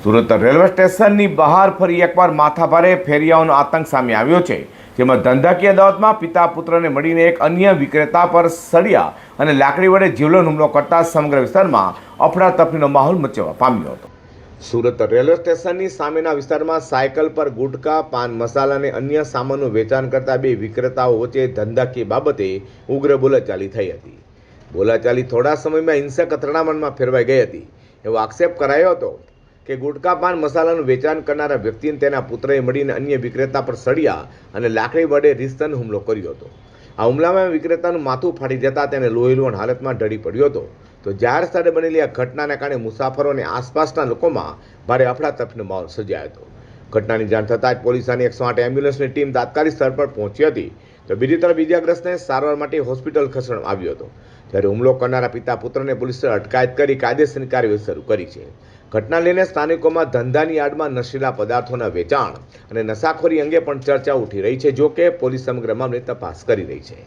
Surat railway સ્ટેશનની બહાર ફરી એકવાર માથાભારે ફેરિયાઓનો આતંક સામે આવ્યો છે, જેમાં ધંધાકીય દાવતમાં પિતા પુત્રને મળીને એક અન્ય વિક્રેતા પર સળિયા અને લાકડી વડે જીવલેણ હુમલો કરતા સમગ્ર વિસ્તારમાં અફડાતફડીનો માહોલ મચવા પામ્યો હતો. સુરત રેલવે સ્ટેશનની સામેના વિસ્તારમાં સાયકલ પર ગુટકા, પાન મસાલા અને અન્ય સામાનનું વેચાણ કરતા બે વિક્રેતાઓ વચ્ચે ધંધાકીય બાબતે ઉગ્ર બોલાચાલી થઈ હતી. બોલાચાલી થોડા સમયમાં હિંસક અથડામણમાં ફેરવાઈ ગઈ હતી. એવો આક્ષેપ કરાયો હતો કે ગુટકા, પાન મસાલાનું વેચાણ કરનારા વ્યક્તિને તેના પુત્રએ મળીને અન્ય વિક્રેતા પર સળિયા અને લાકડી વડે રીતસર હુમલો કર્યો હતો. આ હુમલામાં વિક્રેતાનું માથું ફાટી જતાં તેને લોહીલુહાણ હાલતમાં ઢળી પડ્યો હતો. તો જાહેર સ્થળે બનેલી આ ઘટનાને કારણે મુસાફરો અને આસપાસના લોકોમાં ભારે અફડાતફડીનો માહોલ સર્જાયો હતો. ઘટનાની જાણ થતાં જ પોલીસ અને 108 એમ્બ્યુલન્સની ટીમ તાત્કાલિક સ્થળ પર પહોંચી હતી. તો બીજી તરફ ઇજાગ્રસ્તને સારવાર માટે હોસ્પિટલ ખસેડવામાં આવ્યો હતો. જ્યારે હુમલો કરનારા પિતા પુત્રને પોલીસે અટકાયત કરી કાયદેસરની કાર્યવાહી શરૂ કરી છે. ઘટના લઈને સ્થાનિકોમાં ધંધાની આડમાં નશીલા પદાર્થોના વેચાણ અને નશાખોરી અંગે પણ ચર્ચા ઉઠી રહી છે. જો કે પોલીસ સમગ્ર મામલે તપાસ કરી રહી છે.